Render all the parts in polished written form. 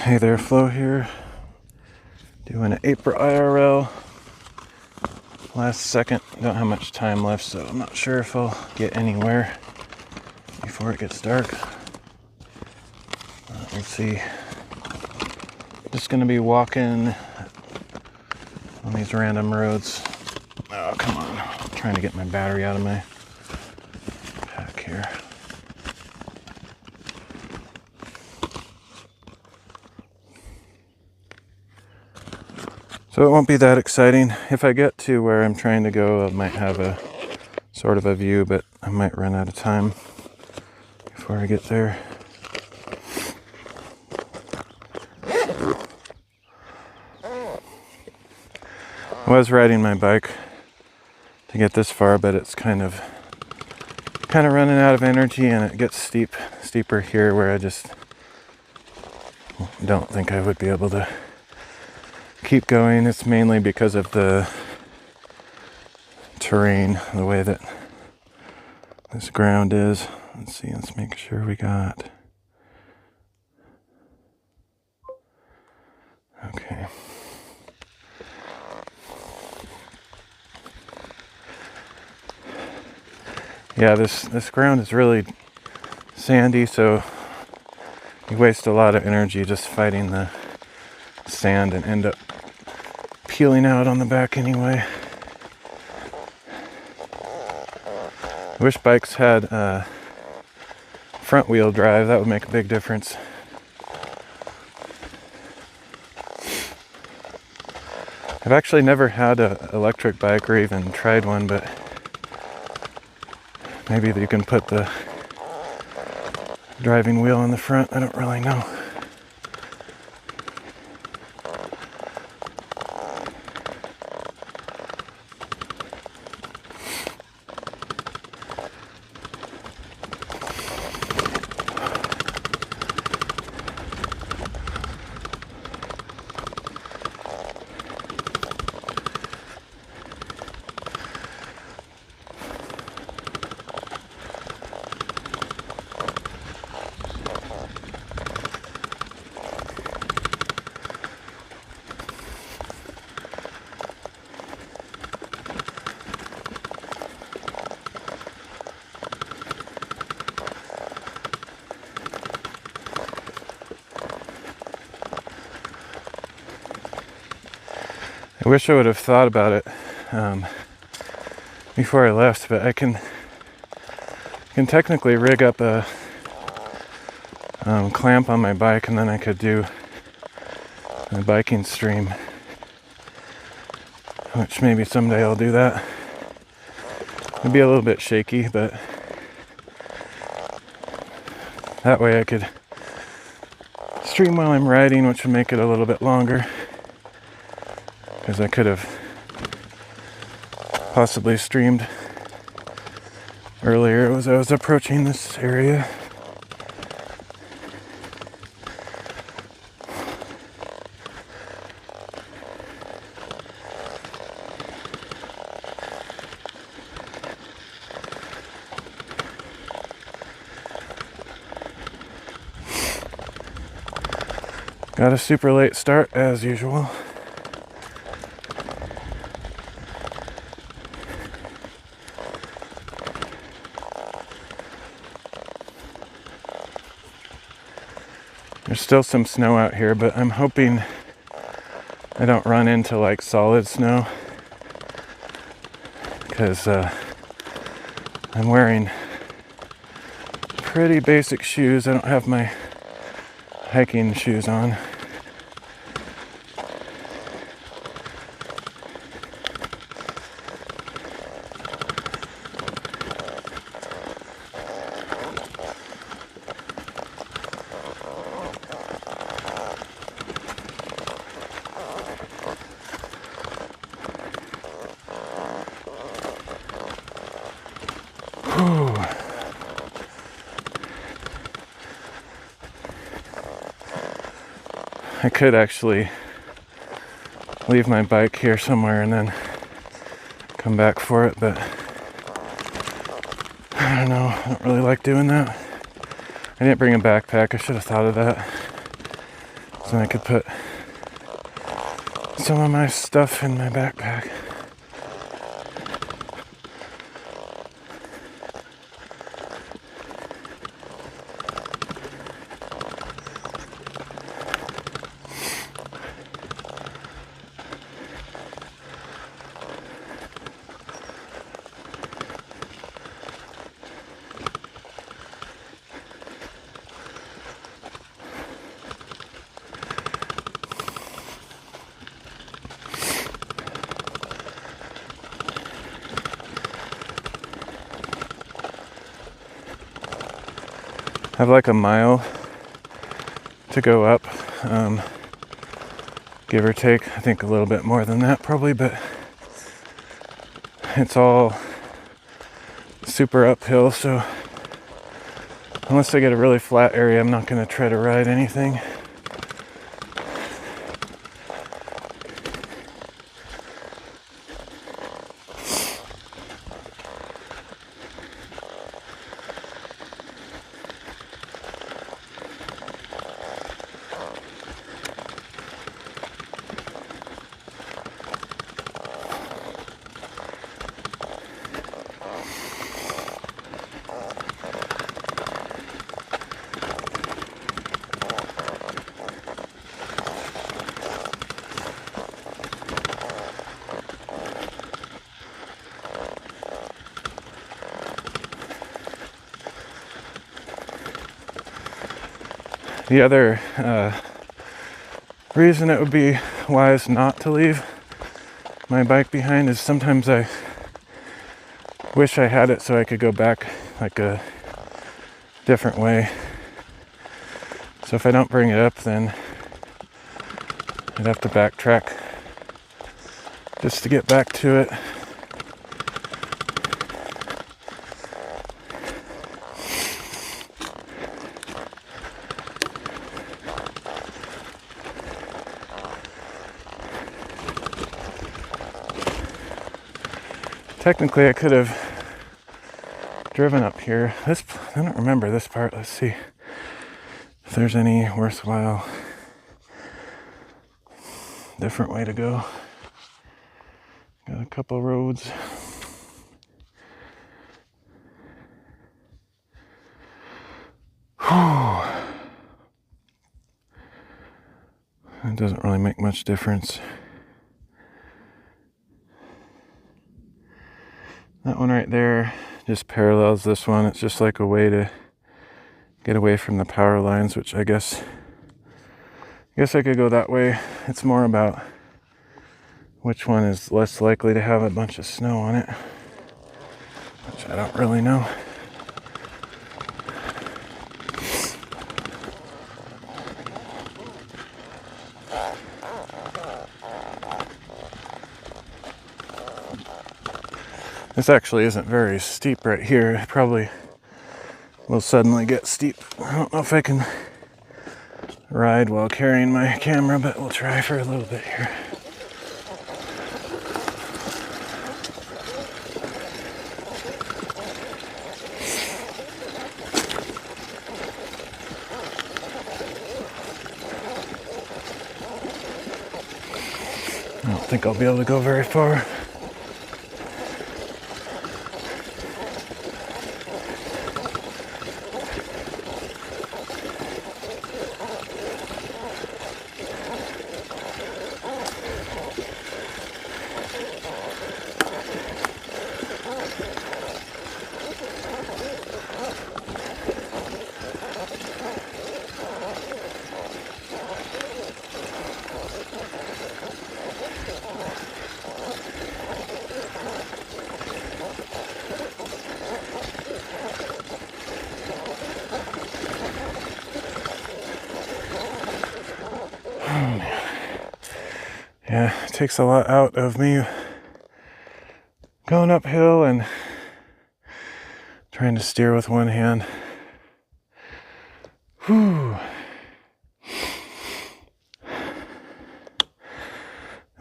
Hey there, Flo here, doing an AprIRL. Last second, don't have much time left, so I'm not sure if I'll get anywhere before it gets dark. We'll see. Just gonna be walking on these random roads. Oh, come on. I'm trying to get my battery out of my pack here. So it won't be that exciting. If I get to where I'm trying to go, I might have a sort of a view, but I might run out of time before I get there. I was riding my bike to get this far, but it's kind of running out of energy, and it gets steeper here where I just don't think I would be able to keep going. It's mainly because of the terrain, the way that this ground is. Let's see, let's make sure we got. Okay. Yeah, this ground is really sandy, so you waste a lot of energy just fighting the sand and end up peeling out on the back anyway. I wish bikes had front wheel drive. That would make a big difference. I've actually never had an electric bike or even tried one, but maybe you can put the driving wheel in the front. I don't really know. I wish I would have thought about it before I left, but I can technically rig up a clamp on my bike, and then I could do a biking stream, which maybe someday I'll do that. It'd be a little bit shaky, but that way I could stream while I'm riding, which would make it a little bit longer. Because I could have possibly streamed earlier as I was approaching this area. Got a super late start as usual. There's still some snow out here, but I'm hoping I don't run into like solid snow, because I'm wearing pretty basic shoes. I don't have my hiking shoes on. I could actually leave my bike here somewhere and then come back for it, but I don't know, I don't really like doing that. I didn't bring a backpack, I should have thought of that. So I could put some of my stuff in my backpack. I have like a mile to go up, give or take. I think a little bit more than that probably, but it's all super uphill, so unless I get a really flat area, I'm not going to try to ride anything. The other reason it would be wise not to leave my bike behind is sometimes I wish I had it so I could go back like a different way. So if I don't bring it up, then I'd have to backtrack just to get back to it. Technically, I could have driven up here. I don't remember this part. Let's see if there's any worthwhile different way to go. Got a couple roads. Whew. It doesn't really make much difference. That one right there just parallels this one. It's just like a way to get away from the power lines, which I guess I could go that way. It's more about which one is less likely to have a bunch of snow on it, which I don't really know. This actually isn't very steep right here. It probably will suddenly get steep. I don't know if I can ride while carrying my camera, but we'll try for a little bit here. I don't think I'll be able to go very far. Yeah, it takes a lot out of me going uphill and trying to steer with one hand. Whew. I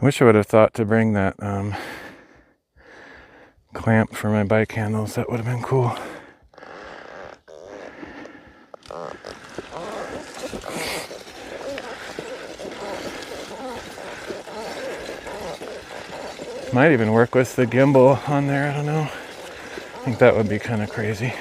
wish I would have thought to bring that clamp for my bike handles. That would have been cool. Might even work with the gimbal on there, I don't know. I think that would be kind of crazy.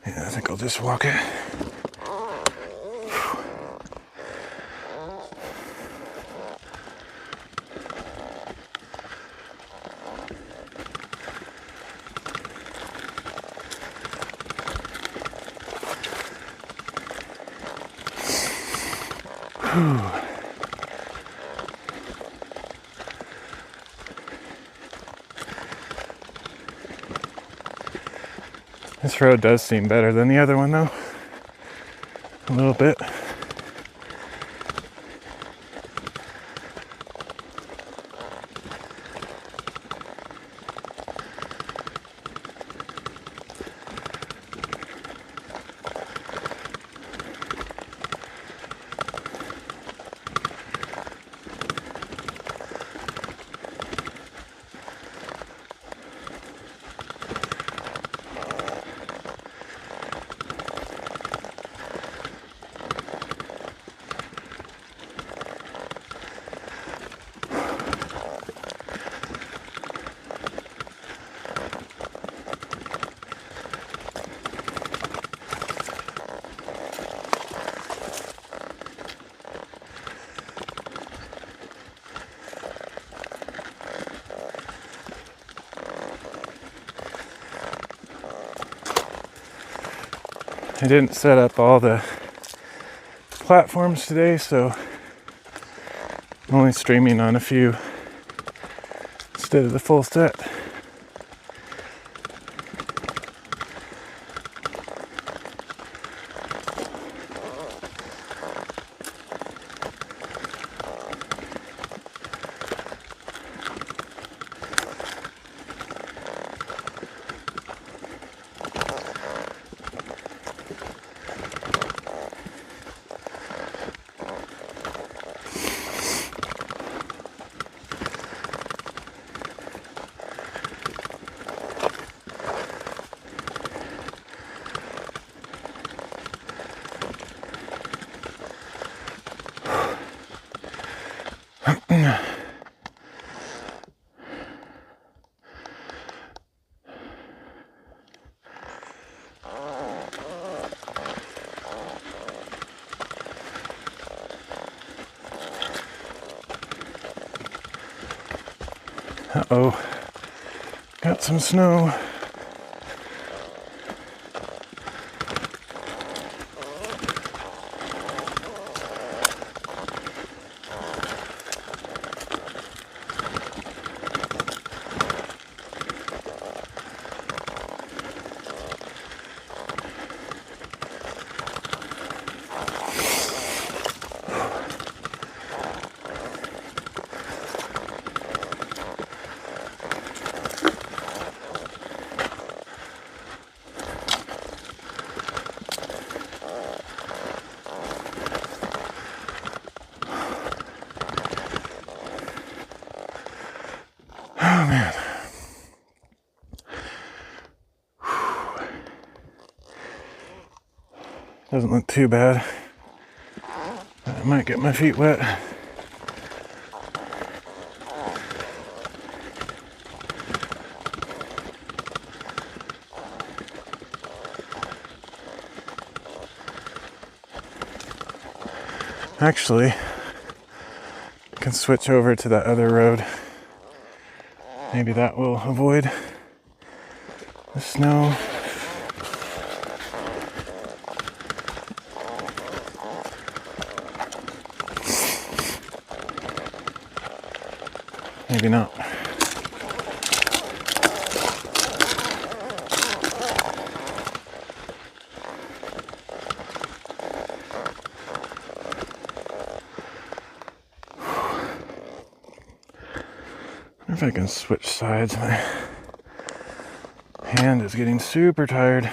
Yeah, I think I'll just walk it. This road does seem better than the other one though. A little bit. I didn't set up all the platforms today, so I'm only streaming on a few instead of the full set. Uh-oh, got some snow. Oh man. Doesn't look too bad. I might get my feet wet. Actually, I can switch over to that other road. Maybe that will avoid the snow. Maybe not. I wonder if I can switch sides. My hand is getting super tired.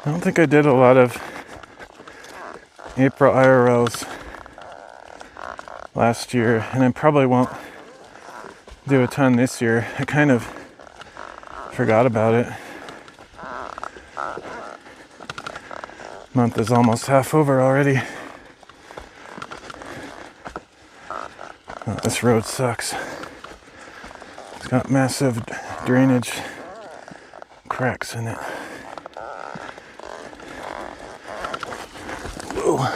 I don't think I did a lot of April IRLs last year, and I probably won't do a ton this year. I kind of forgot about it. Month is almost half over already. Oh, this road sucks. It's got massive drainage cracks in it. Whoa.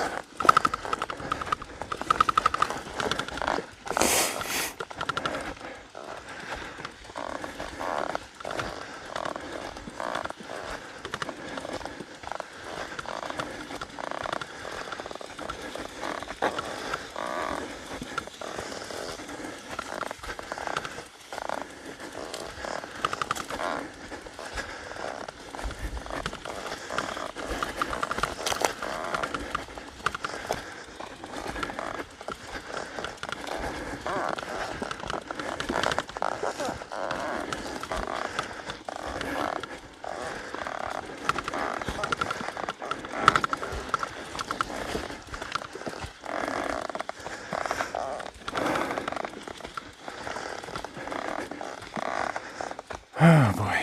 Oh boy.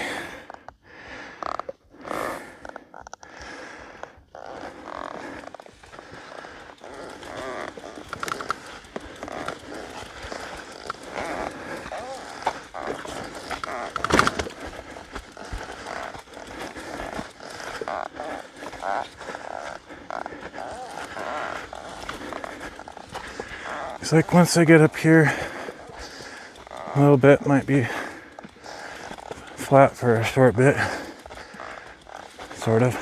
It's like once I get up here, a little bit might be flat for a short bit, sort of.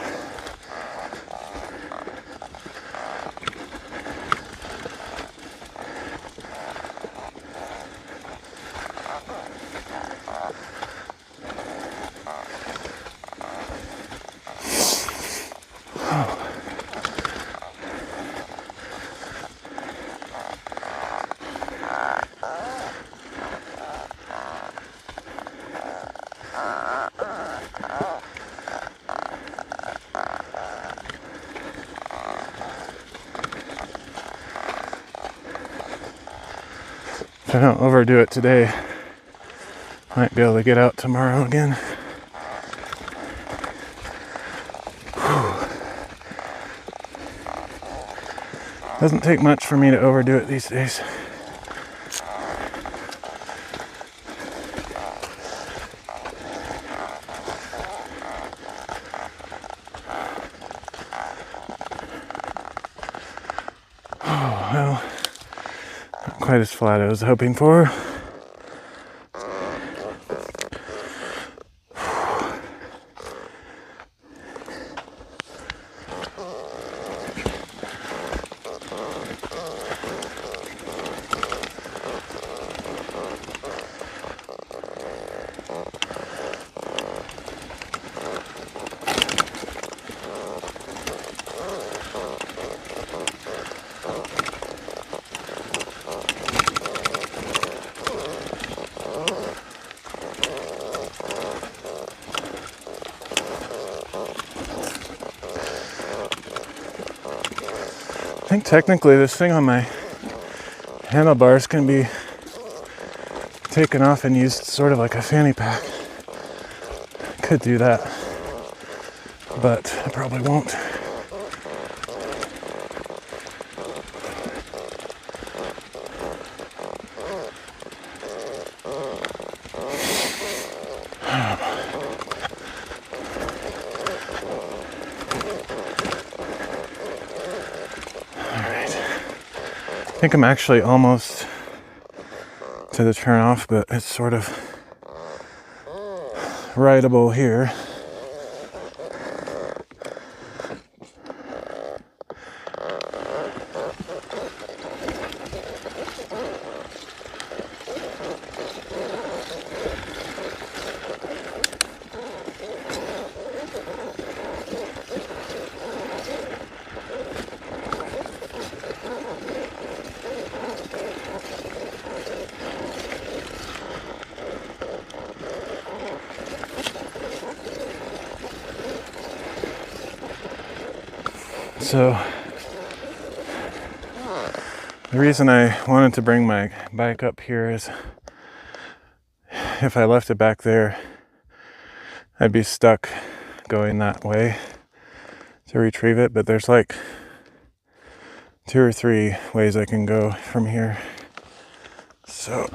If I don't overdo it today, might be able to get out tomorrow again. Doesn't take much for me to overdo it these days. Oh, well, not quite as flat as I was hoping for. I think technically this thing on my handlebars can be taken off and used sort of like a fanny pack. I could do that, but I probably won't. I think I'm actually almost to the turnoff, but it's sort of rideable here. So the reason I wanted to bring my bike up here is if I left it back there, I'd be stuck going that way to retrieve it, but there's like 2 or 3 ways I can go from here. So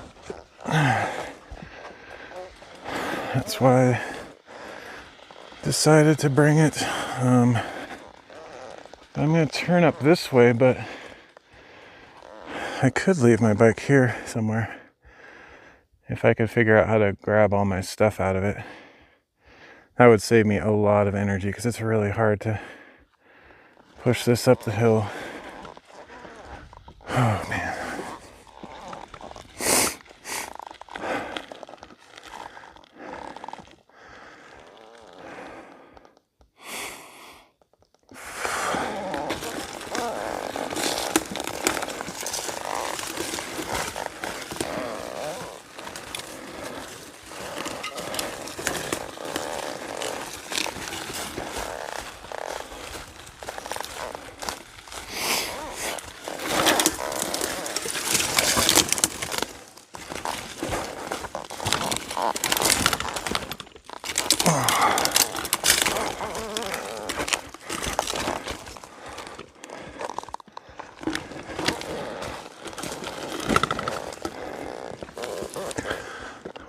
that's why I decided to bring it. I'm going to turn up this way, but I could leave my bike here somewhere if I could figure out how to grab all my stuff out of it. That would save me a lot of energy because it's really hard to push this up the hill. Oh man.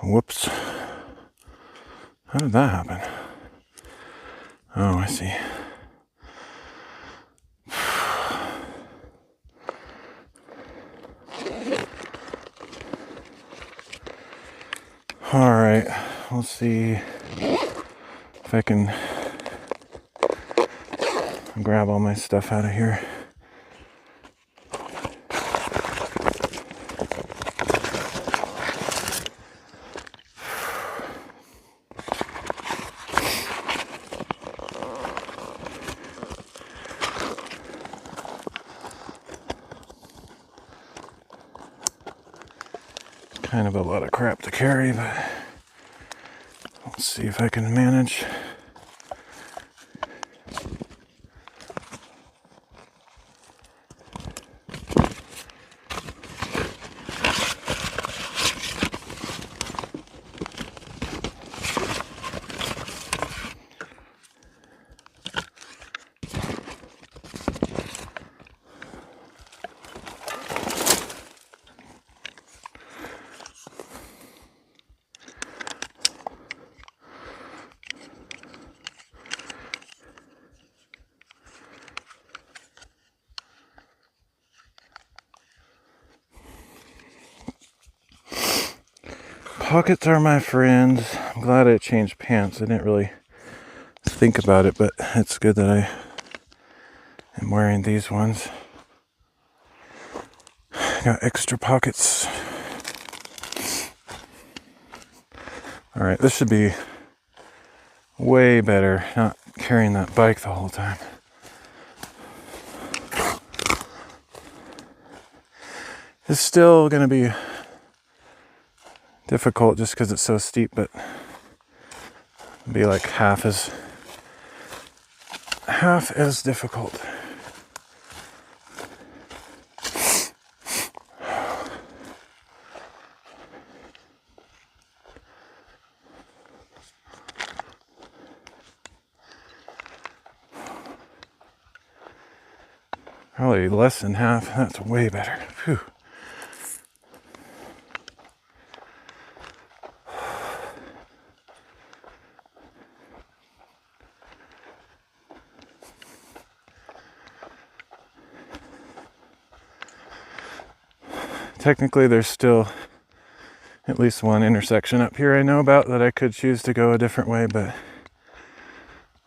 Whoops. How did that happen? Oh, I see. All right, let's see if I can grab all my stuff out of here. Kind of a lot of crap to carry, but let's see if I can manage. Pockets are my friends. I'm glad I changed pants. I didn't really think about it, but it's good that I am wearing these ones. Got extra pockets. Alright, this should be way better, not carrying that bike the whole time. It's still going to be difficult just because it's so steep, but it'll be like half as difficult. Probably less than half. That's way better. Phew. Technically, there's still at least one intersection up here I know about that I could choose to go a different way, but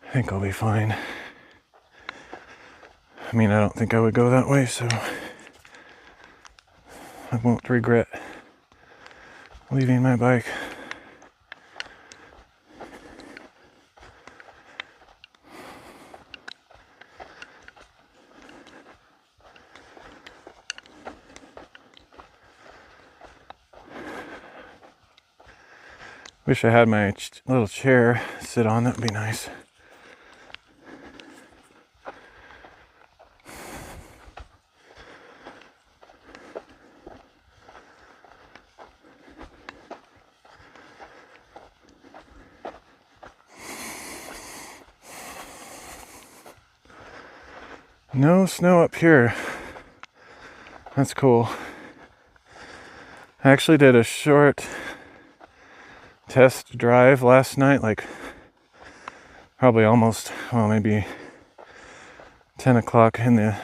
I think I'll be fine. I mean, I don't think I would go that way, so I won't regret leaving my bike. Wish I had my little chair to sit on. That'd be nice. No snow up here. That's cool. I actually did a short test drive last night, like probably almost, well, maybe 10 o'clock in the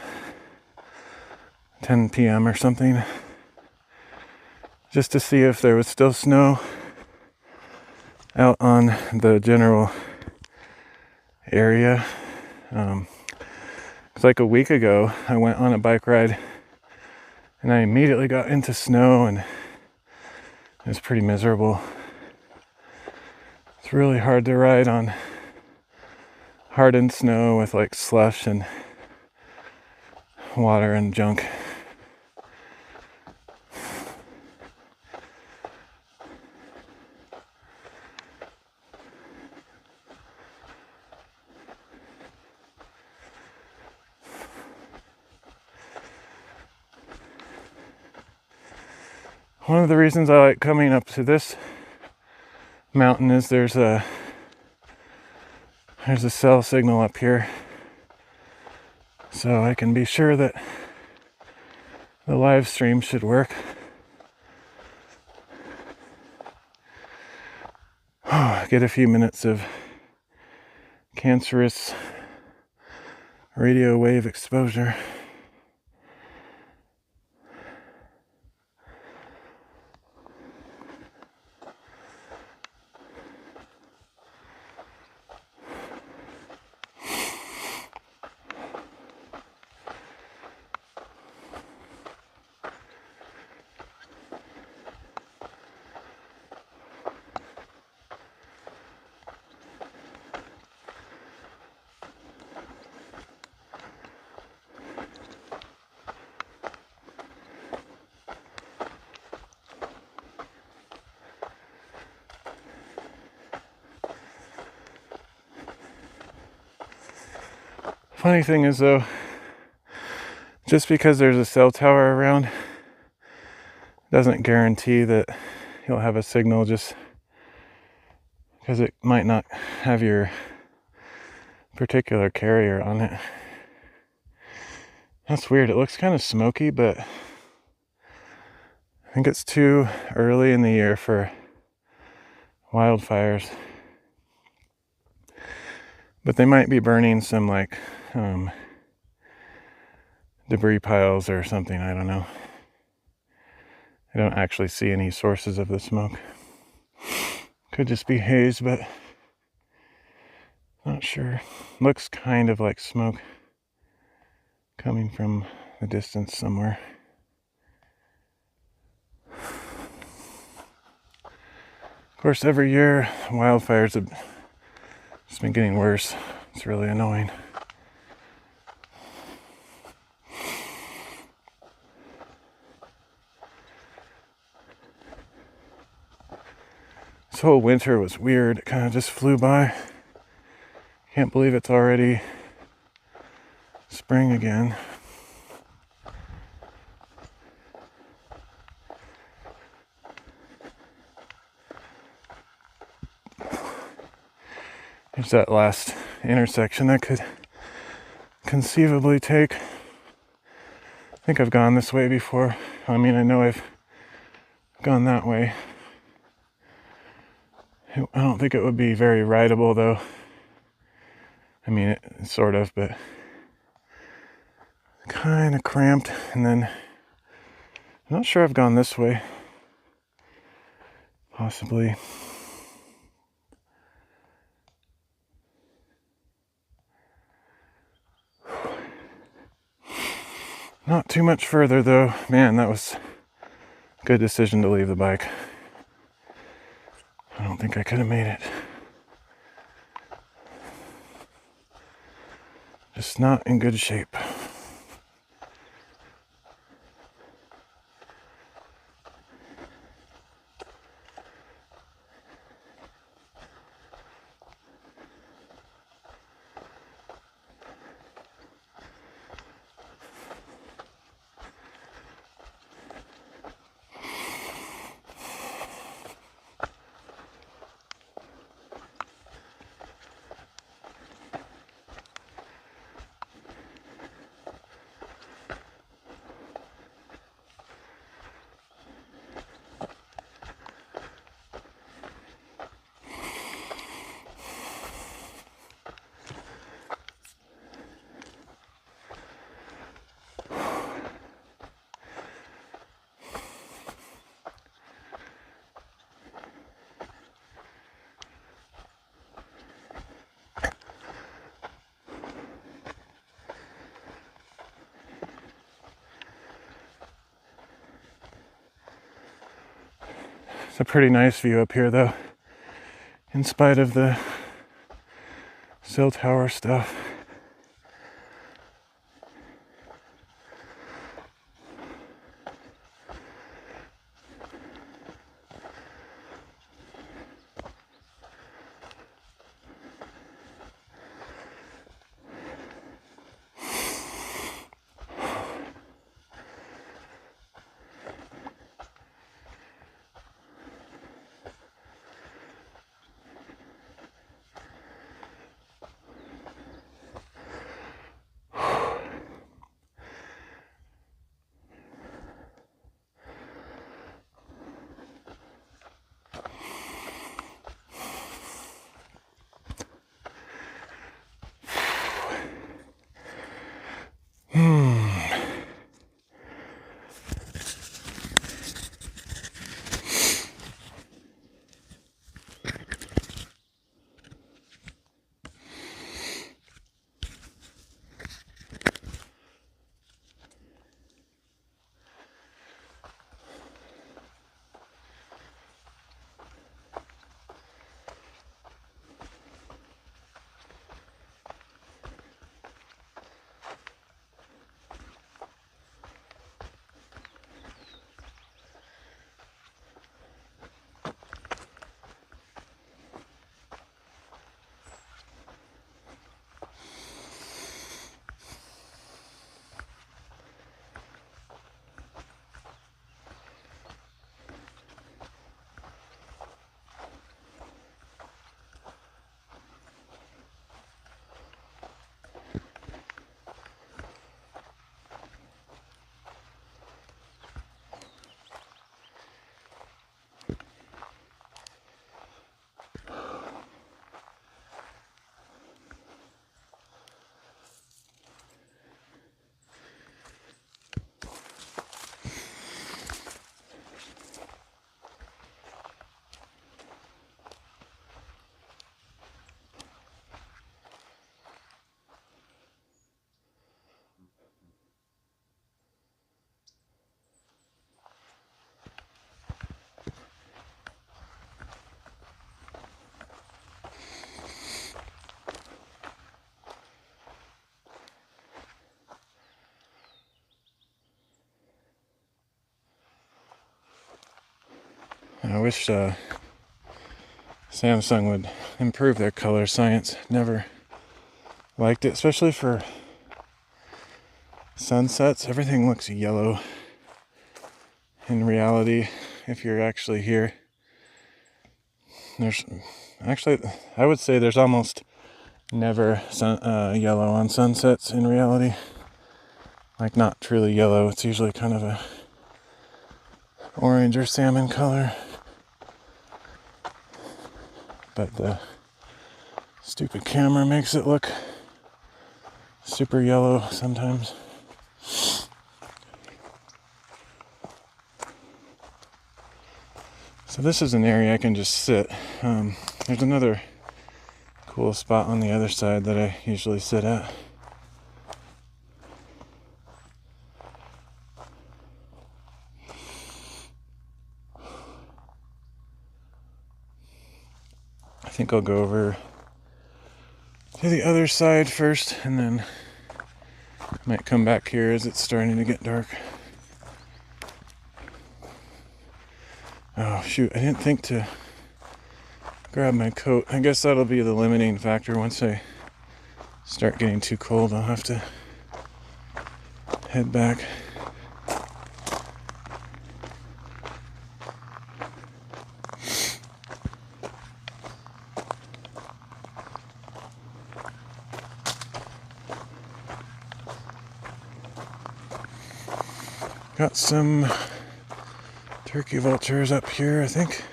10 p.m. or something, just to see if there was still snow out on the general area. It's like a week ago, I went on a bike ride and I immediately got into snow and it was pretty miserable. It's really hard to ride on hardened snow with like slush and water and junk. One of the reasons I like coming up to this mountain is there's a cell signal up here, so I can be sure that the live stream should work. Get a few minutes of cancerous radio wave exposure. Funny thing is though, just because there's a cell tower around doesn't guarantee that you'll have a signal, just because it might not have your particular carrier on it. That's weird. It looks kind of smoky, but I think it's too early in the year for wildfires. But they might be burning some like debris piles or something, I don't know. I don't actually see any sources of the smoke. Could just be haze, but not sure. Looks kind of like smoke coming from the distance somewhere. Of course, every year wildfires have just been getting worse. It's really annoying. This whole winter was weird. It kind of just flew by. Can't believe it's already spring again. There's that last intersection I could conceivably take. I think I've gone this way before. I mean, I know I've gone that way. I don't think it would be very rideable though. I mean, it sort of, but kind of cramped. And then I'm not sure I've gone this way. Possibly. Not too much further though. Man, that was a good decision to leave the bike. I don't think I could have made it. Just not in good shape. It's a pretty nice view up here though, in spite of the cell tower stuff. I wish Samsung would improve their color science. Never liked it, especially for sunsets. Everything looks yellow in reality. If you're actually here, there's actually, I would say there's almost never yellow on sunsets in reality. Like, not truly yellow. It's usually kind of a orange or salmon color. But the stupid camera makes it look super yellow sometimes. So this is an area I can just sit. There's another cool spot on the other side that I usually sit at. I think I'll go over to the other side first, and then I might come back here as it's starting to get dark. Oh shoot, I didn't think to grab my coat. I guess that'll be the limiting factor. Once I start getting too cold, I'll have to head back. Got some turkey vultures up here, I think.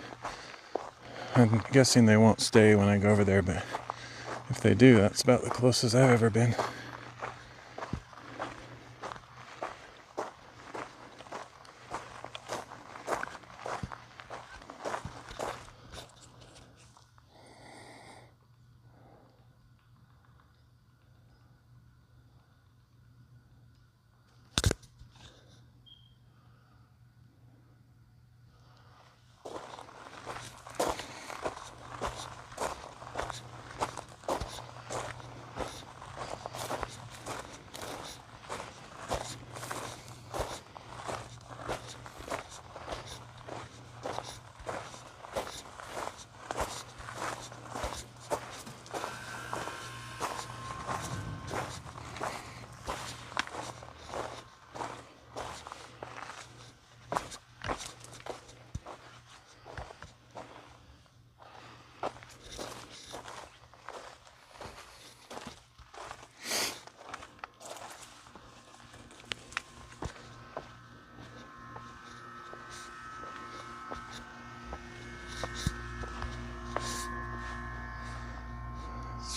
I'm guessing they won't stay when I go over there, but if they do, that's about the closest I've ever been.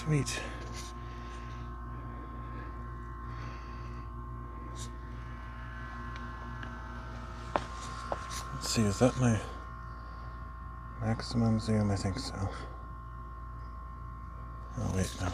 Sweet. Let's see, is that my maximum zoom? I think so. Oh, wait, no.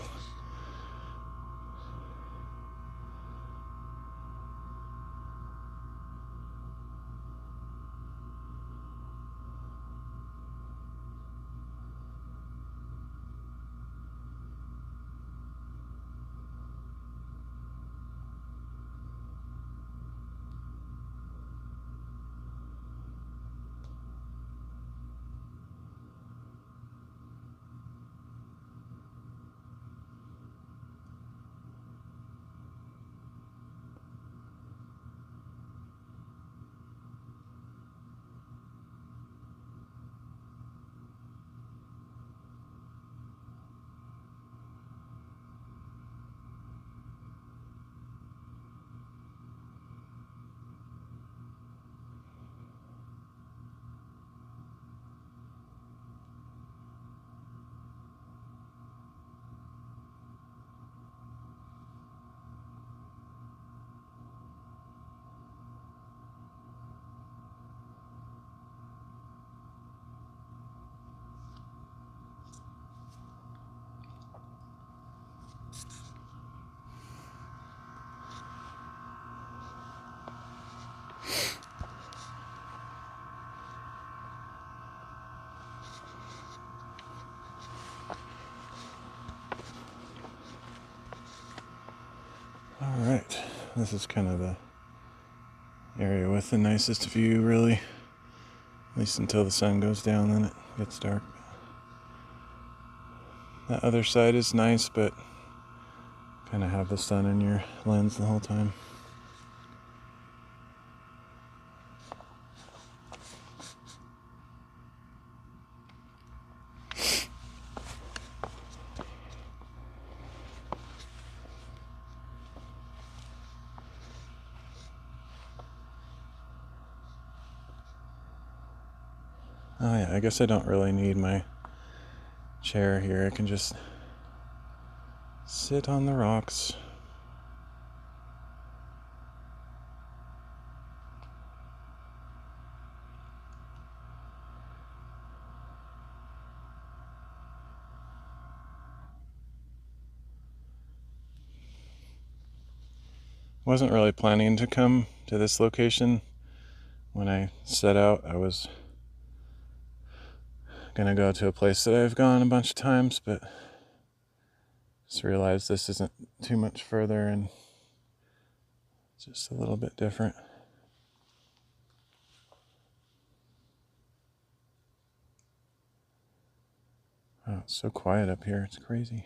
Alright, this is kind of the area with the nicest view, really. At least until the sun goes down, then it gets dark. That other side is nice, but kind of have the sun in your lens the whole time. Oh yeah, I guess I don't really need my chair here. I can just sit on the rocks. Wasn't really planning to come to this location. When I set out, I was gonna go to a place that I've gone a bunch of times, but just realized this isn't too much further and it's just a little bit different. Oh, it's so quiet up here, it's crazy.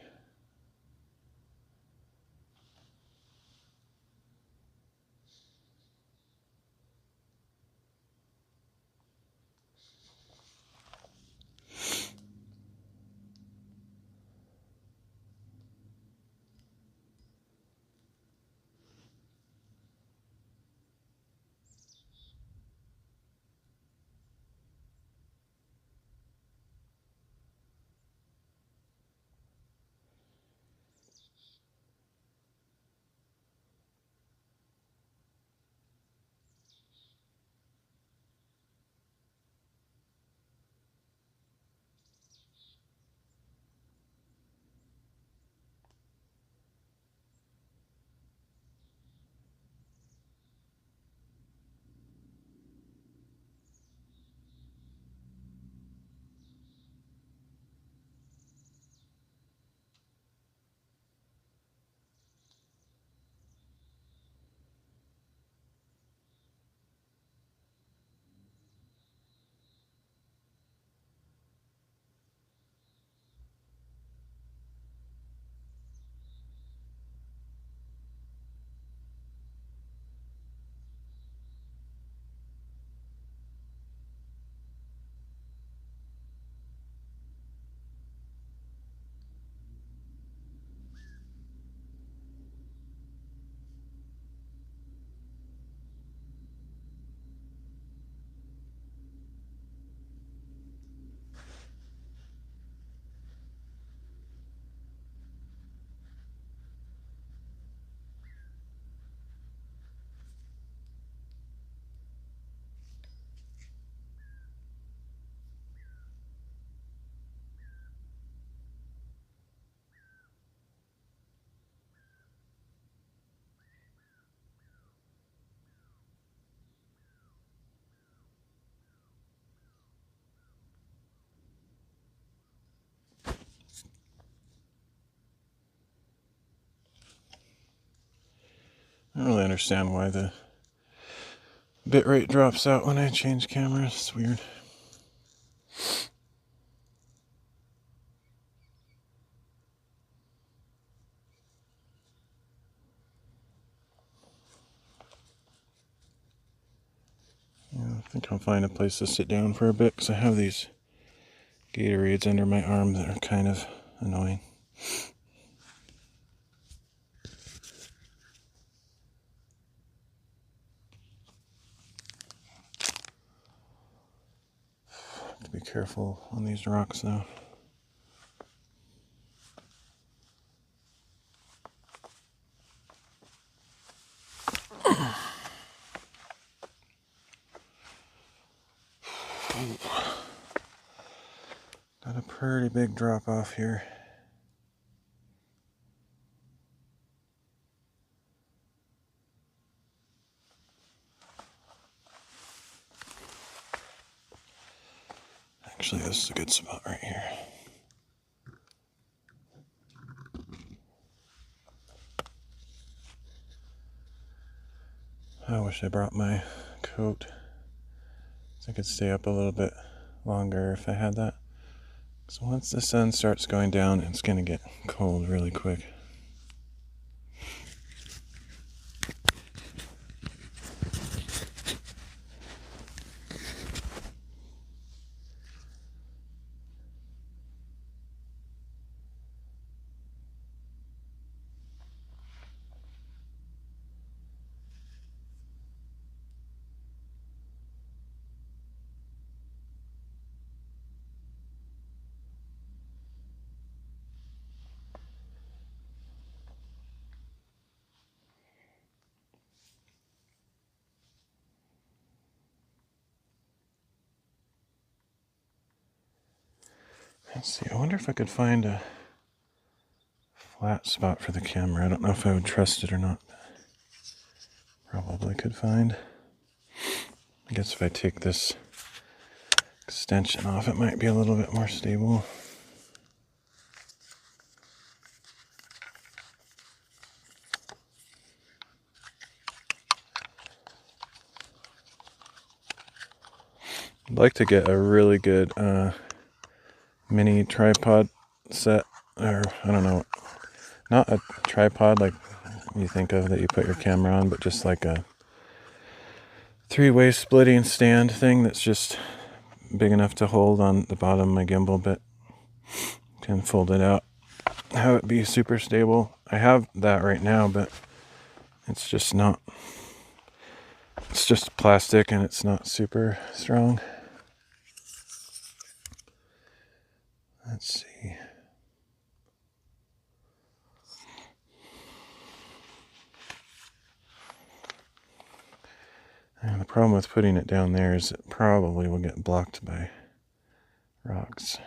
I don't really understand why the bitrate drops out when I change cameras. It's weird. Yeah, I think I'll find a place to sit down for a bit because I have these Gatorades under my arm that are kind of annoying. Have to be careful on these rocks now. Got a pretty big drop off here. Actually, this is a good spot right here. I wish I brought my coat so I could stay up a little bit longer if I had that. So once the sun starts going down, it's going to get cold really quick. Let's see, I wonder if I could find a flat spot for the camera. I don't know if I would trust it or not. Probably could find. I guess if I take this extension off, it might be a little bit more stable. I'd like to get a really good mini tripod set, or I don't know, not a tripod like you think of that you put your camera on, but just like a three-way splitting stand thing that's just big enough to hold on the bottom of my gimbal bit. Can fold it out, have it be super stable. I have that right now, but it's just not, it's just plastic and it's not super strong. Let's see. And the problem with putting it down there is it probably will get blocked by rocks.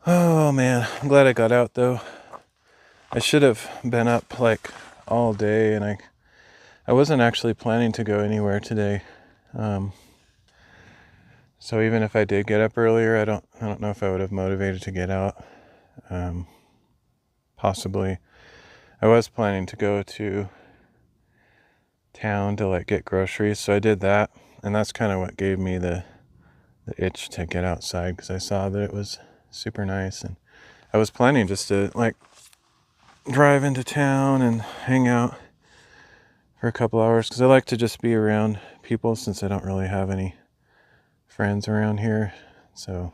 Oh man, I'm glad I got out though. I should have been up like all day, and I wasn't actually planning to go anywhere today. So even if I did get up earlier, I don't know if I would have motivated to get out. Possibly. I was planning to go to town to like get groceries, so I did that, and that's kind of what gave me the itch to get outside, because I saw that it was super nice, and I was planning just to like drive into town and hang out for a couple hours, because I like to just be around people since I don't really have any friends around here. So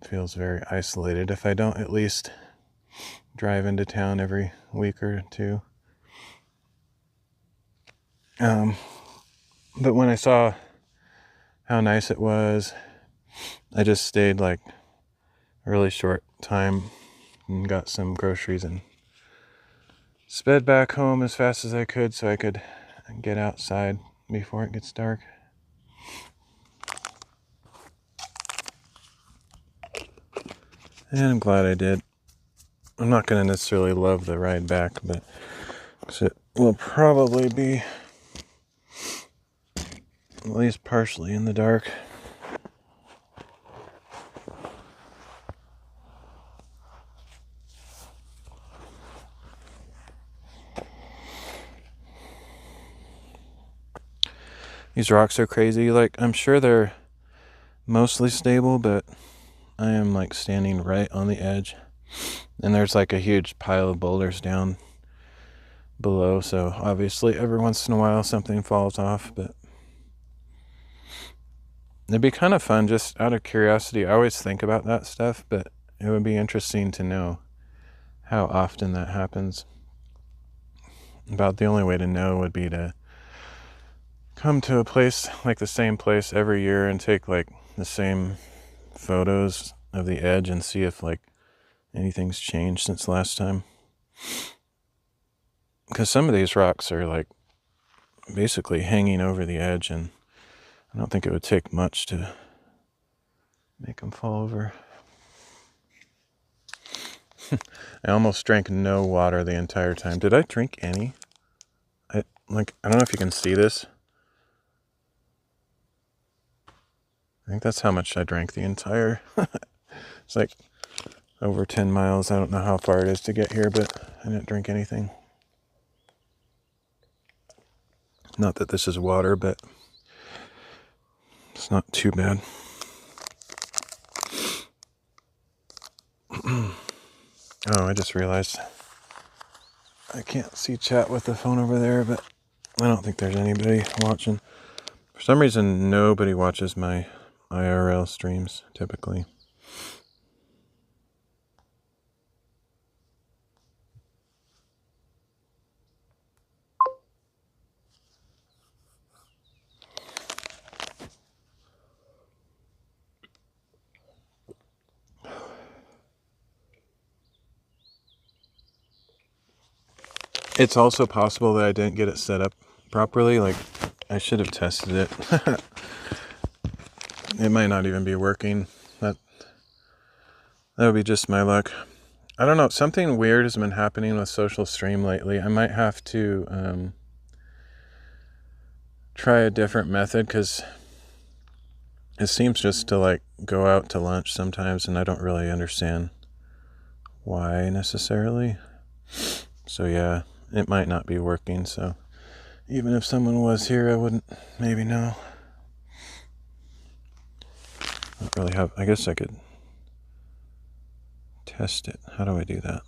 feels very isolated if I don't at least drive into town every week or two. But when I saw how nice it was, I just stayed like a really short time and got some groceries and sped back home as fast as I could so I could get outside before it gets dark. And I'm glad I did. I'm not going to necessarily love the ride back, but it will probably be at least partially in the dark. These rocks are crazy. Like, I'm sure they're mostly stable, but I am like standing right on the edge. And there's like a huge pile of boulders down below, so obviously every once in a while something falls off, but it'd be kind of fun just out of curiosity. I always think about that stuff, but it would be interesting to know how often that happens. About the only way to know would be to come to a place, like the same place every year, and take like the same photos of the edge and see if like anything's changed since last time. Because some of these rocks are like basically hanging over the edge, and I don't think it would take much to make them fall over. I almost drank no water the entire time. Did I drink any? I don't know if you can see this. I think that's how much I drank the entire. It's like over 10 miles. I don't know how far it is to get here, but I didn't drink anything. Not that this is water, but it's not too bad. Oh, I just realized I can't see chat with the phone over there, but I don't think there's anybody watching. For some reason, nobody watches my IRL streams, typically. It's also possible that I didn't get it set up properly. Like, I should have tested it. It might not even be working. That would be just my luck. I don't know. Something weird has been happening with Social Stream lately. I might have to try a different method, because it seems just to like go out to lunch sometimes, and I don't really understand why necessarily. So yeah, it might not be working. So even if someone was here, I wouldn't maybe know. I don't really have. I guess I could test it. How do I do that?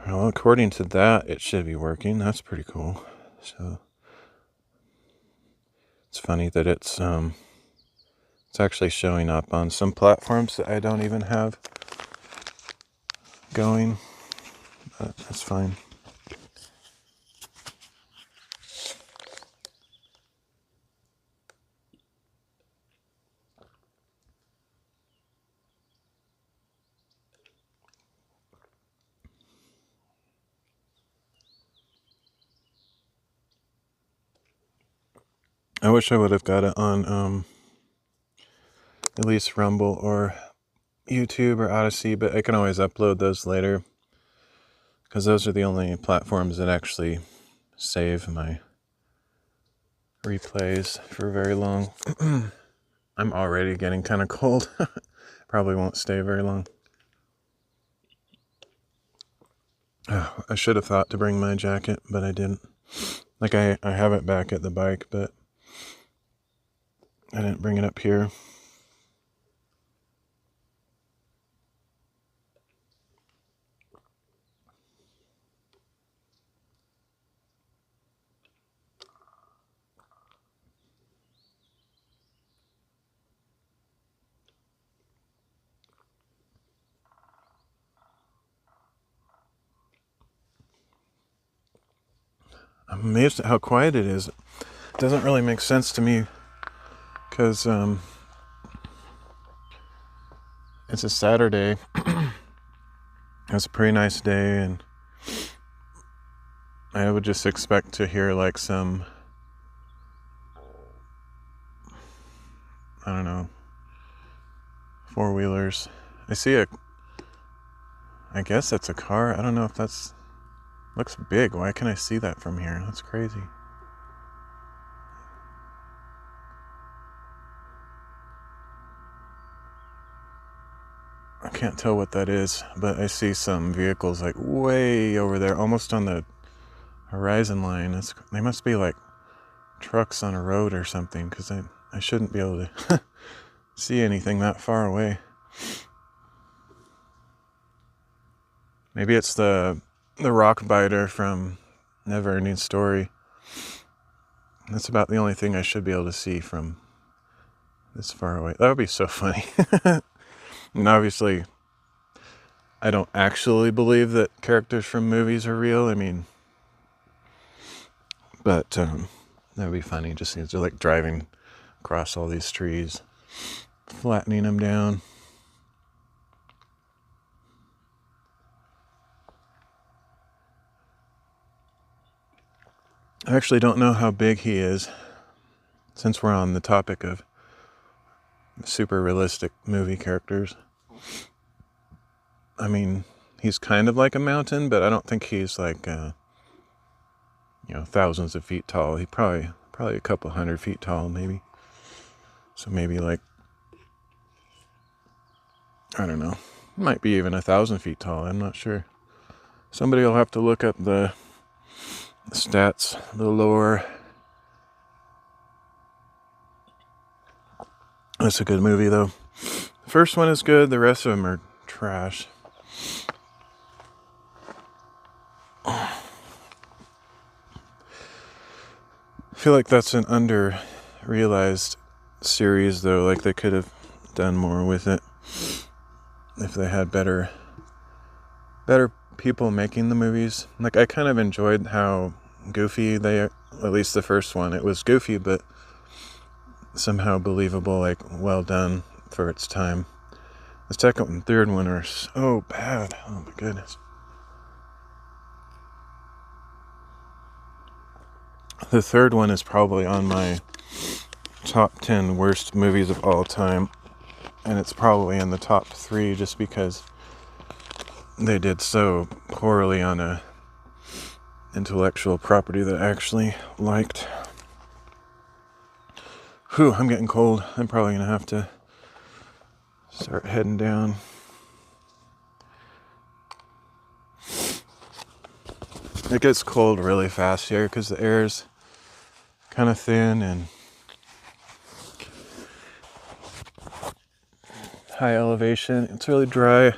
Well, according to that, it should be working. That's pretty cool. So it's funny that it's actually showing up on some platforms that I don't even have going, but that's fine. I wish I would have got it on at least Rumble or YouTube or Odyssey, but I can always upload those later, because those are the only platforms that actually save my replays for very long. I'm already getting kind of cold. Probably won't stay very long. Oh, I should have thought to bring my jacket, but I didn't. Like, I have it back at the bike, but I didn't bring it up here. I'm amazed at how quiet it is. It doesn't really make sense to me because it's a Saturday. It's a pretty nice day, and I would just expect to hear like some, I don't know, four-wheelers. I guess that's a car. I don't know if looks big. Why can I see that from here? That's crazy. I can't tell what that is, but I see some vehicles like way over there, almost on the horizon line. They must be like trucks on a road or something, because I shouldn't be able to see anything that far away. Maybe it's the rock biter from Neverending Story. That's about the only thing I should be able to see from this far away. That would be so funny. And obviously, I don't actually believe that characters from movies are real. I mean, but that would be funny. Just seems to like driving across all these trees, flattening them down. I actually don't know how big he is, since we're on the topic of super realistic movie characters. I mean, he's kind of like a mountain, but I don't think he's like, thousands of feet tall. He probably a couple 100 feet tall, maybe. So maybe like, I don't know, might be even 1,000 feet tall. I'm not sure. Somebody will have to look up the stats, the lore. That's a good movie, though. The first one is good. The rest of them are trash. I feel like that's an under-realized series, though. Like, they could have done more with it if they had better people making the movies. Like, I kind of enjoyed how goofy at least the first one, it was goofy, but somehow believable, like, well done for its time. The second and third one are so bad. Oh my goodness. The third one is probably on my top 10 worst movies of all time, and it's probably in the top 3 just because they did so poorly on a intellectual property that I actually liked. Whew, I'm getting cold. I'm probably gonna have to start heading down. It gets cold really fast here because the air's kind of thin and high elevation. It's really dry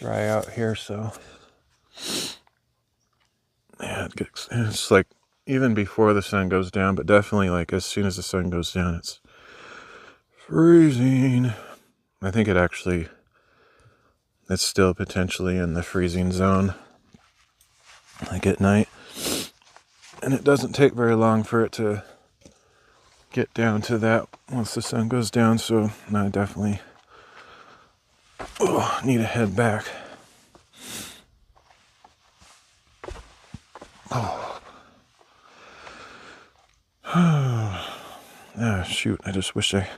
out here, so yeah, it's like even before the sun goes down, but definitely like as soon as the sun goes down, it's freezing. I think it's still potentially in the freezing zone, like at night. And it doesn't take very long for it to get down to that once the sun goes down, so I definitely need to head back. Shoot, I just wish I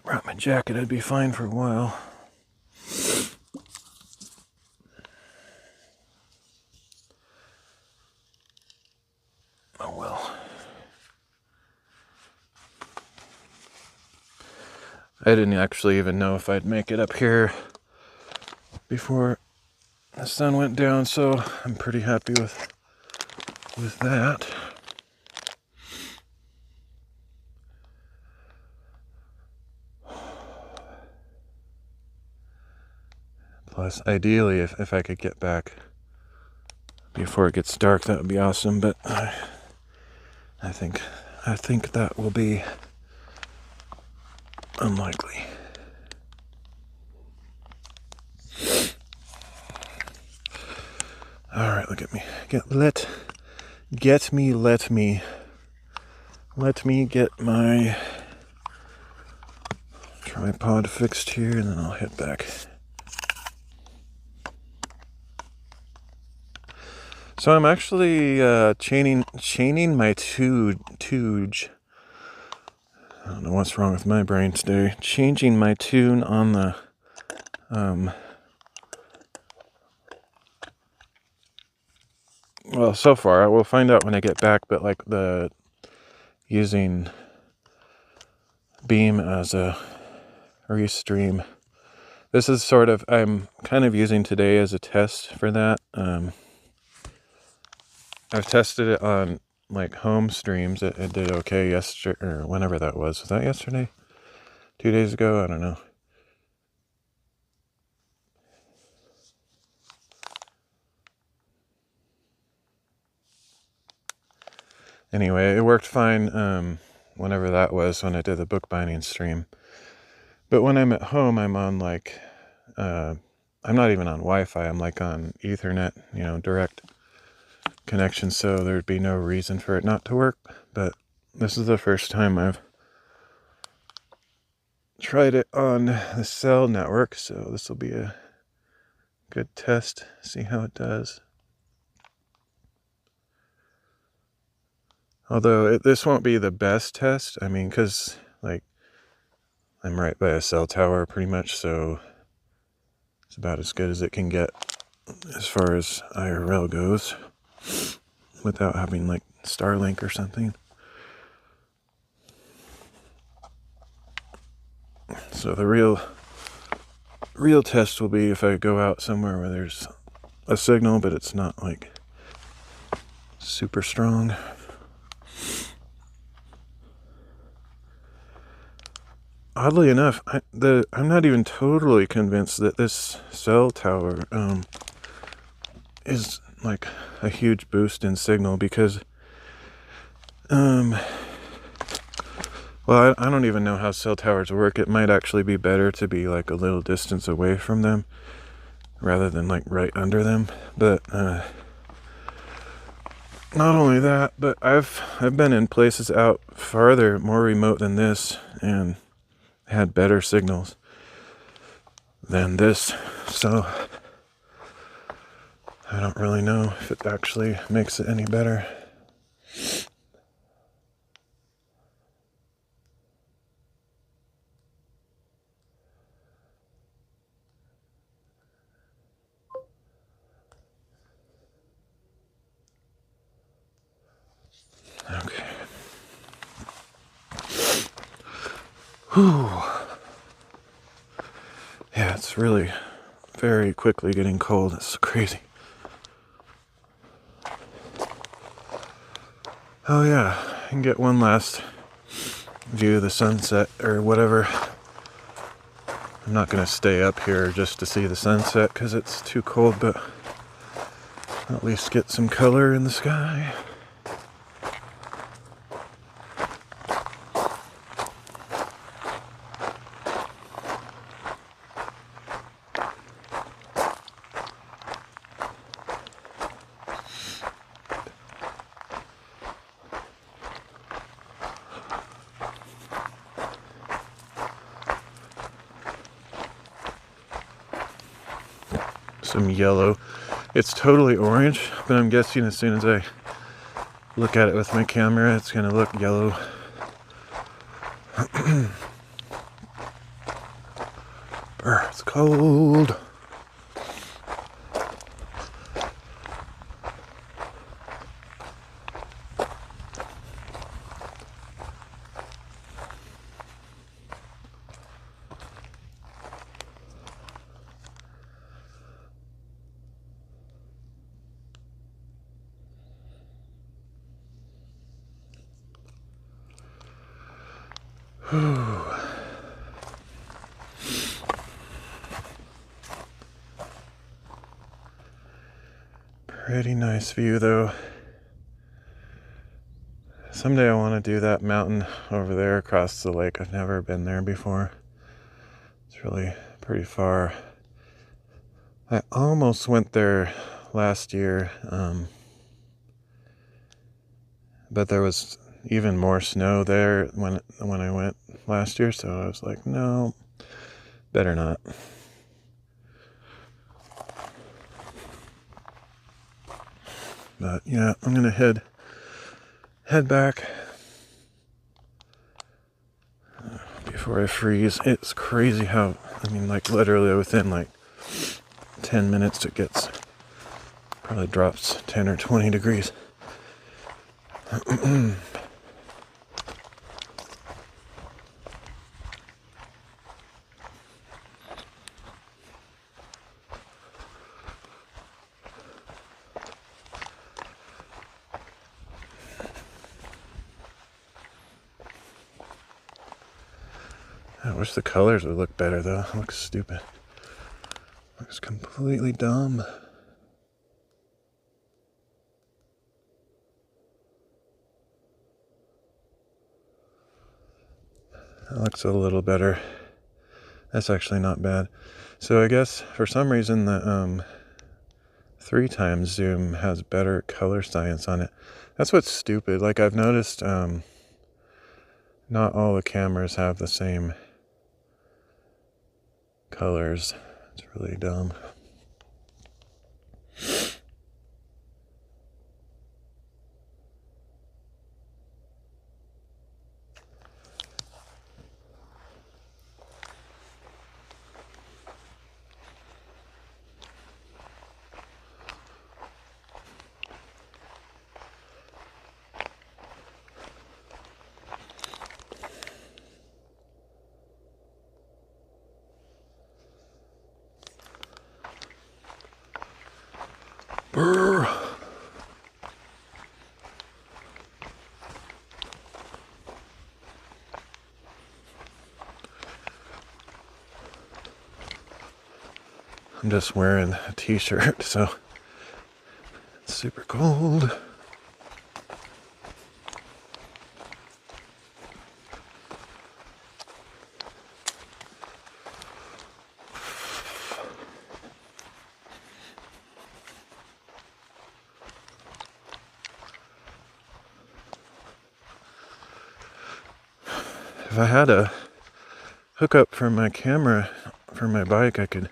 brought my jacket. I'd be fine for a while. Oh well. I didn't actually even know if I'd make it up here before the sun went down, so I'm pretty happy with that. Plus, ideally, if I could get back before it gets dark, that would be awesome, but I think that will be unlikely. Alright, look at me. Let me get my tripod fixed here, and then I'll head back. So I'm actually chaining my tooge. I don't know what's wrong with my brain today. Changing my tune on the well, so far, we'll find out when I get back, but like using Beam as a restream. This is sort of, I'm kind of using today as a test for that. I've tested it on like home streams. It did okay yesterday, or whenever that was. Was that yesterday? 2 days ago? I don't know. Anyway, it worked fine whenever that was, when I did the bookbinding stream. But when I'm at home, I'm on like, I'm not even on Wi-Fi. I'm like on Ethernet, direct connection. So there'd be no reason for it not to work. But this is the first time I've tried it on the cell network. So this will be a good test. See how it does. Although this won't be the best test. I mean, because like I'm right by a cell tower pretty much, so it's about as good as it can get as far as IRL goes, without having like Starlink or something. So the real test will be if I go out somewhere where there's a signal, but it's not like super strong. Oddly enough, I'm not even totally convinced that this cell tower is like a huge boost in signal, because well, I don't even know how cell towers work. It might actually be better to be like a little distance away from them rather than like right under them. But not only that, but I've been in places out farther, more remote than this, and had better signals than this. So I don't really know if it actually makes it any better. Okay. Whew. Yeah, it's really very quickly getting cold. It's crazy. Oh yeah, I can get one last view of the sunset or whatever. I'm not going to stay up here just to see the sunset because it's too cold, but I'll at least get some color in the sky. Some yellow. It's totally orange, but I'm guessing as soon as I look at it with my camera, it's gonna look yellow. Brr, it's cold. Pretty nice view though. Someday I want to do that mountain over there across the lake. I've never been there before. It's really pretty far. I almost went there last year, but there was even more snow there when I went last year, so I was like, no, better not. But yeah, I'm gonna head back before I freeze. It's crazy how, I mean, like literally within like 10 minutes it gets, probably drops 10 or 20 degrees. I wish the colors would look better though. It looks stupid. Looks completely dumb. That looks a little better. That's actually not bad. So I guess for some reason the 3x zoom has better color science on it. That's what's stupid. Like I've noticed not all the cameras have the same colors. It's really dumb. Brr. I'm just wearing a t-shirt, so it's super cold. If I had a hookup for my camera for my bike, I could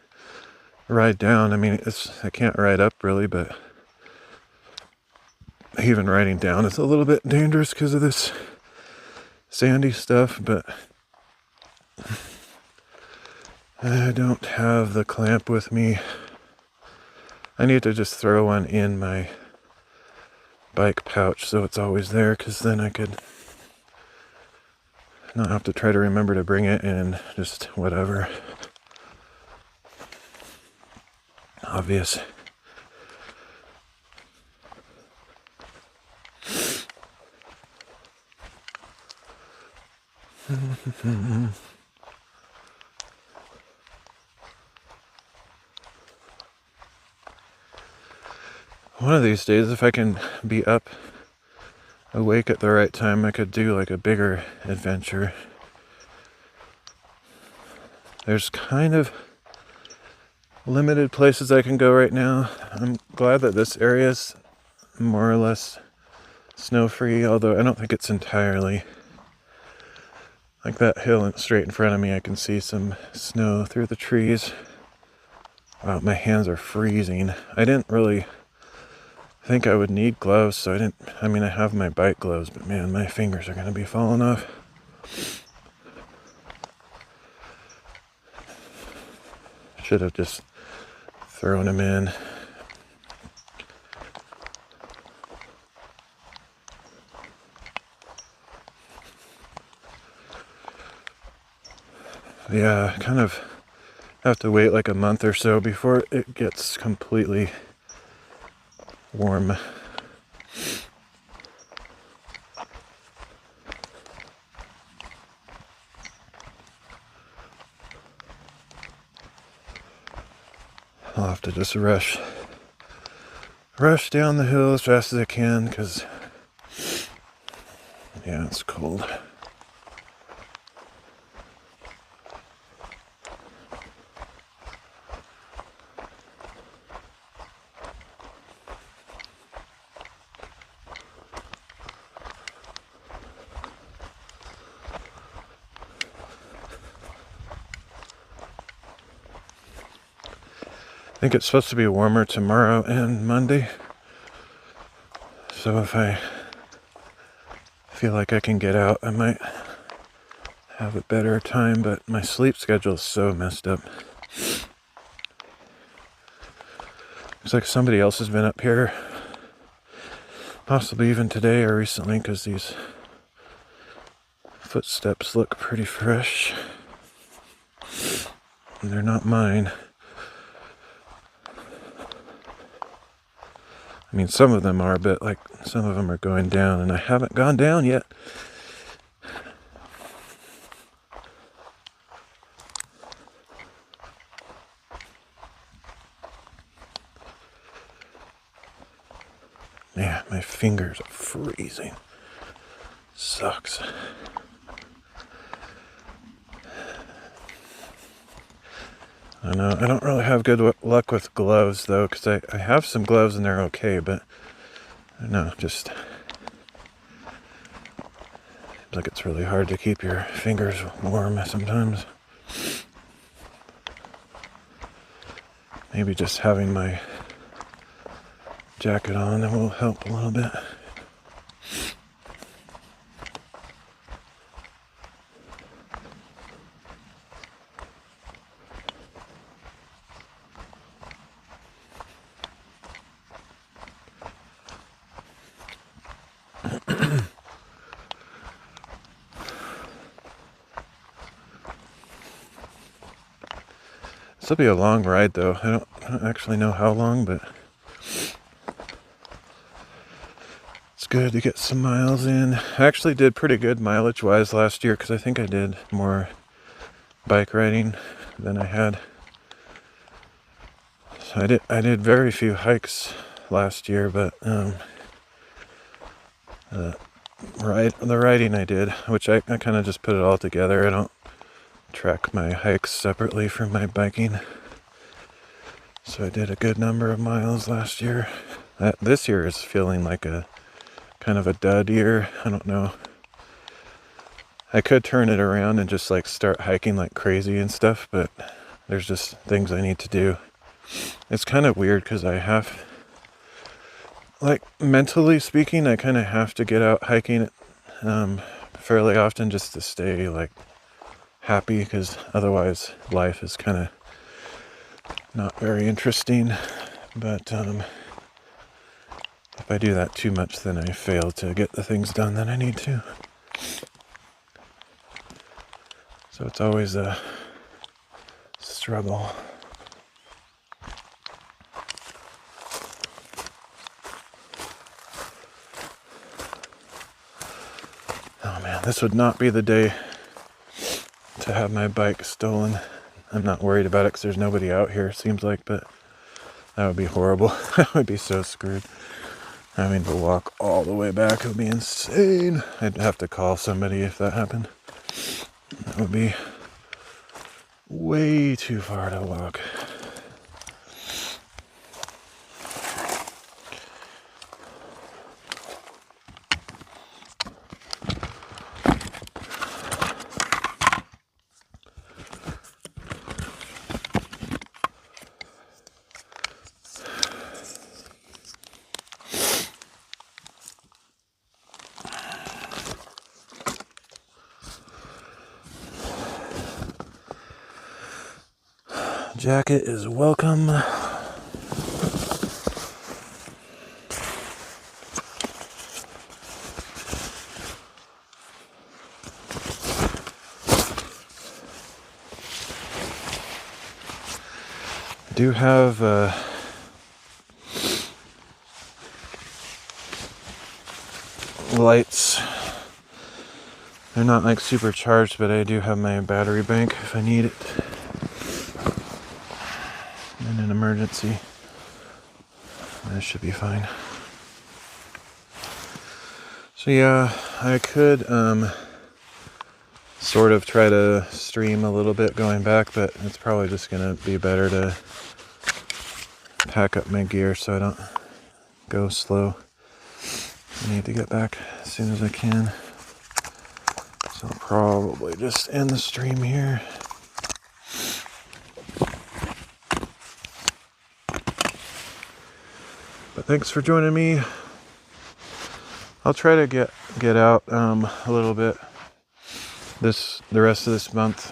ride down. I mean, I can't ride up really, but even riding down is a little bit dangerous because of this sandy stuff, but I don't have the clamp with me. I need to just throw one in my bike pouch so it's always there, because then I could not have to try to remember to bring it in, just whatever. Obvious. One of these days, if I can be up awake at the right time, I could do like a bigger adventure. There's kind of limited places I can go right now. I'm glad that this area is more or less snow-free, although I don't think it's entirely. Like that hill straight in front of me, I can see some snow through the trees. Wow, my hands are freezing. I didn't really think I would need gloves, so I have my bike gloves, but man, my fingers are gonna be falling off. Should have just thrown them in. Yeah, kind of have to wait like a month or so before it gets completely warm. I'll have to just rush down the hill as fast as I can, because yeah, it's cold. I think it's supposed to be warmer tomorrow and Monday. So if I feel like I can get out, I might have a better time, but my sleep schedule is so messed up. Looks like somebody else has been up here, possibly even today or recently, because these footsteps look pretty fresh. And they're not mine. I mean, some of them are, but like some of them are going down, and I haven't gone down yet. Yeah, my fingers are freezing. Sucks. I know, I don't really have good luck with gloves though, because I have some gloves and they're okay, but I don't know, just seems like it's really hard to keep your fingers warm sometimes. Maybe just having my jacket on will help a little bit. This will be a long ride though. I don't actually know how long, but it's good to get some miles in. I actually did pretty good mileage wise last year because I think I did more bike riding than I had. So I did very few hikes last year, but the riding I did, which I kind of just put it all together. I don't track my hikes separately from my biking. So I did a good number of miles last year. This year is feeling like a kind of a dud year. I don't know. I could turn it around and just like start hiking like crazy and stuff, but there's just things I need to do. It's kind of weird because I have, like mentally speaking, I kind of have to get out hiking fairly often just to stay like happy, because otherwise life is kind of not very interesting. But if I do that too much, then I fail to get the things done that I need to. So it's always a struggle. Oh man, this would not be the day to have my bike stolen. I'm not worried about it because there's nobody out here, it seems like, but that would be horrible. I would be so screwed. Having to walk all the way back would be insane. I'd have to call somebody if that happened. That would be way too far to walk. Jacket is welcome. I do have lights. They're not like supercharged, but I do have my battery bank if I need it in an emergency. That should be fine. So yeah, I could sort of try to stream a little bit going back, but it's probably just gonna be better to pack up my gear so I don't go slow. I need to get back as soon as I can. So I'll probably just end the stream here. thanks for joining me. I'll try to get out a little bit the rest of this month,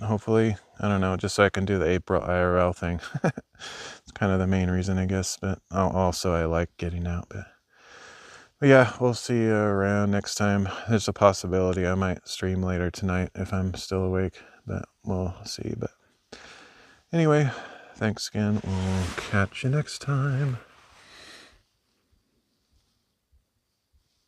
hopefully. I don't know, just so I can do the April IRL thing. It's kind of the main reason, I guess, but also I like getting out. But yeah, we'll see you around next time. There's a possibility I might stream later tonight if I'm still awake, but we'll see. But anyway, thanks again. We'll catch you next time.